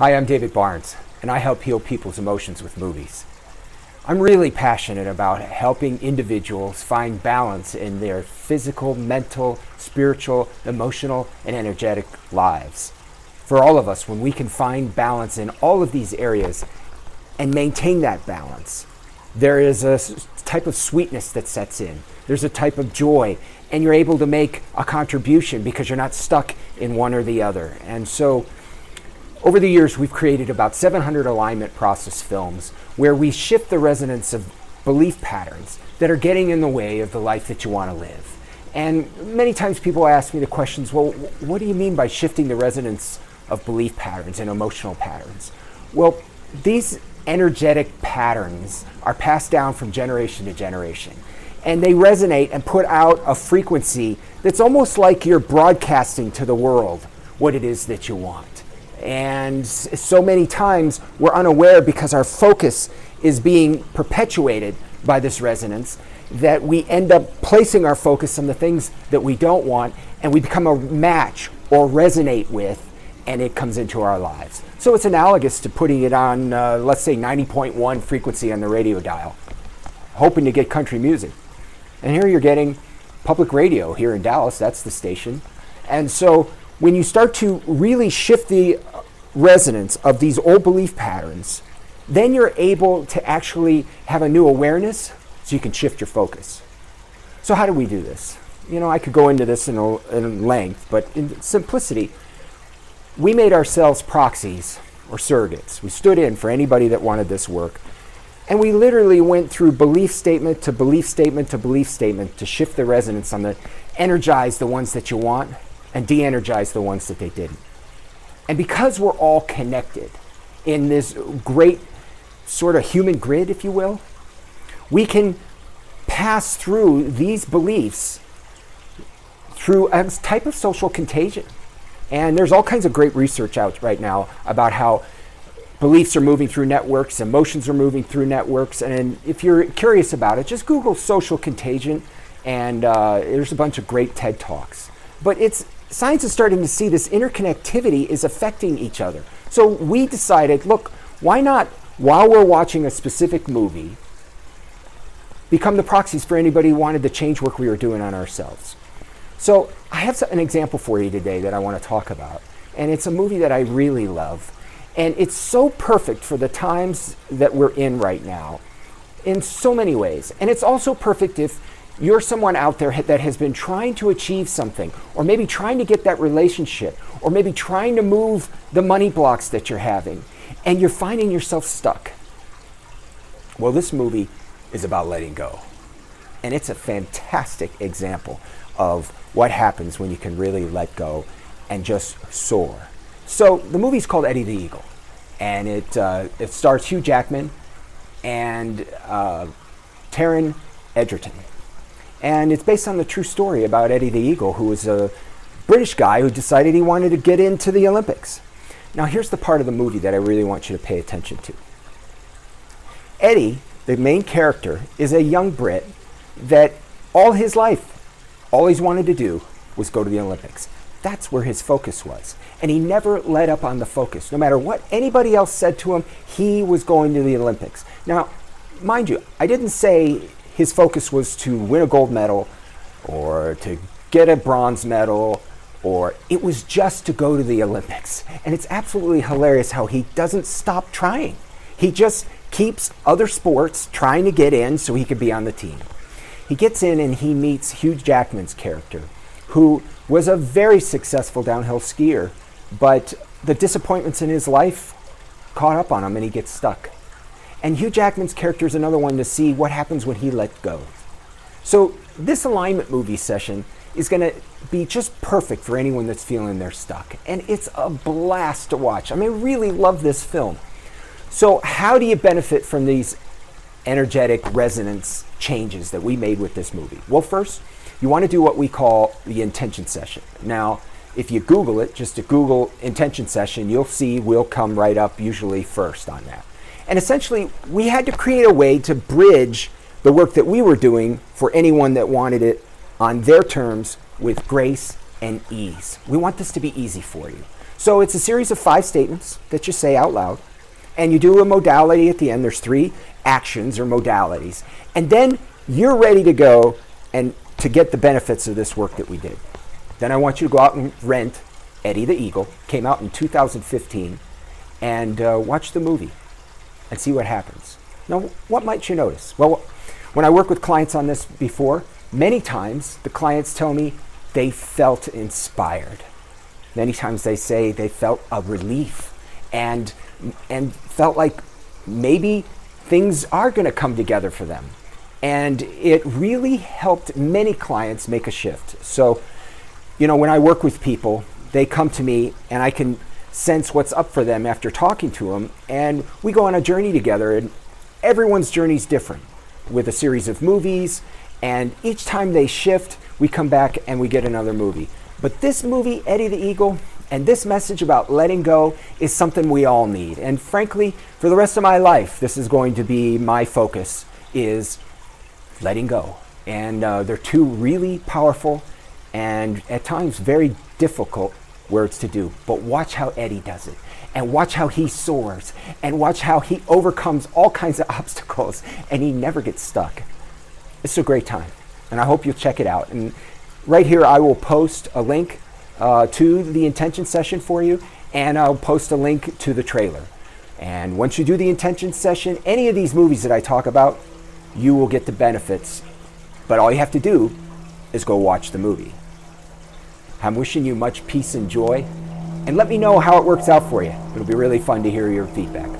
Hi, I'm David Barnes, and I help heal people's emotions with movies. I'm really passionate about helping individuals find balance in their physical, mental, spiritual, emotional, and energetic lives. For all of us, when we can find balance in all of these areas and maintain that balance, there is a type of sweetness that sets in. There's a type of joy, and you're able to make a contribution because you're not stuck in one or the other. And so, over the years, we've created about 700 alignment process films where we shift the resonance of belief patterns that are getting in the way of the life that you want to live. And many times people ask me the questions, well, what do you mean by shifting the resonance of belief patterns and emotional patterns? Well, these energetic patterns are passed down from generation to generation. And they resonate and put out a frequency that's almost like you're broadcasting to the world what it is that you want. And so many times we're unaware because our focus is being perpetuated by this resonance that we end up placing our focus on the things that we don't want, and we become a match or resonate with, and it comes into our lives. So it's analogous to putting it on, let's say 90.1 frequency on the radio dial, hoping to get country music. And here you're getting public radio here in Dallas, that's the station. And so when you start to really shift the resonance of these old belief patterns, then you're able to actually have a new awareness so you can shift your focus. So how do we do this? You know, I could go into this in length, but in simplicity, we made ourselves proxies or surrogates. We stood in for anybody that wanted this work. And we literally went through belief statement to belief statement to belief statement to shift the resonance on the energize the ones that you want and de-energize the ones that they didn't. And because we're all connected in this great sort of human grid, if you will, we can pass through these beliefs through a type of social contagion. And there's all kinds of great research out right now about how beliefs are moving through networks, emotions are moving through networks. And if you're curious about it, just Google social contagion, and there's a bunch of great TED Talks. But science is starting to see this interconnectivity is affecting each other. So we decided, look, why not, while we're watching a specific movie, become the proxies for anybody who wanted the change work we were doing on ourselves. So I have an example for you today that I want to talk about. And it's a movie that I really love. And it's so perfect for the times that we're in right now in so many ways. And it's also perfect if you're someone out there that has been trying to achieve something, or maybe trying to get that relationship, or maybe trying to move the money blocks that you're having, and you're finding yourself stuck. Well, this movie is about letting go. And it's a fantastic example of what happens when you can really let go and just soar. So the movie's called Eddie the Eagle, and it stars Hugh Jackman and Taron Egerton. And it's based on the true story about Eddie the Eagle, who was a British guy who decided he wanted to get into the Olympics. Now here's the part of the movie that I really want you to pay attention to. Eddie, the main character, is a young Brit that all his life, all he's wanted to do was go to the Olympics. That's where his focus was. And he never let up on the focus. No matter what anybody else said to him, he was going to the Olympics. Now, mind you, I didn't say his focus was to win a gold medal or to get a bronze medal, or it was just to go to the Olympics. And it's absolutely hilarious how he doesn't stop trying. He just keeps other sports trying to get in so he could be on the team. He gets in and he meets Hugh Jackman's character, who was a very successful downhill skier, but the disappointments in his life caught up on him and he gets stuck. And Hugh Jackman's character is another one to see what happens when he let go. So this alignment movie session is going to be just perfect for anyone that's feeling they're stuck. And it's a blast to watch. I mean, I really love this film. So how do you benefit from these energetic resonance changes that we made with this movie? Well, first, you want to do what we call the intention session. Now, if you Google it, just to Google intention session, you'll see we'll come right up usually first on that. And essentially, we had to create a way to bridge the work that we were doing for anyone that wanted it on their terms with grace and ease. We want this to be easy for you. So it's a series of 5 statements that you say out loud, and you do a modality at the end. There's 3 actions or modalities. And then you're ready to go and to get the benefits of this work that we did. Then I want you to go out and rent Eddie the Eagle. Came out in 2015. And watch the movie and see what happens. Now, what might you notice? Well, when I work with clients on this before, many times the clients tell me they felt inspired. Many times they say they felt a relief and felt like maybe things are going to come together for them. And it really helped many clients make a shift. So, when I work with people, they come to me and I can sense what's up for them after talking to them, and we go on a journey together, and everyone's journey is different with a series of movies, and each time they shift, we come back and we get another movie. But this movie, Eddie the Eagle, and this message about letting go is something we all need. And frankly, for the rest of my life, this is going to be my focus, is letting go. And they're 2 really powerful and at times very difficult words to do. But watch how Eddie does it. And watch how he soars. And watch how he overcomes all kinds of obstacles. And he never gets stuck. It's a great time. And I hope you'll check it out. And right here, I will post a link to the intention session for you. And I'll post a link to the trailer. And once you do the intention session, any of these movies that I talk about, you will get the benefits. But all you have to do is go watch the movie. I'm wishing you much peace and joy, and let me know how it works out for you. It'll be really fun to hear your feedback.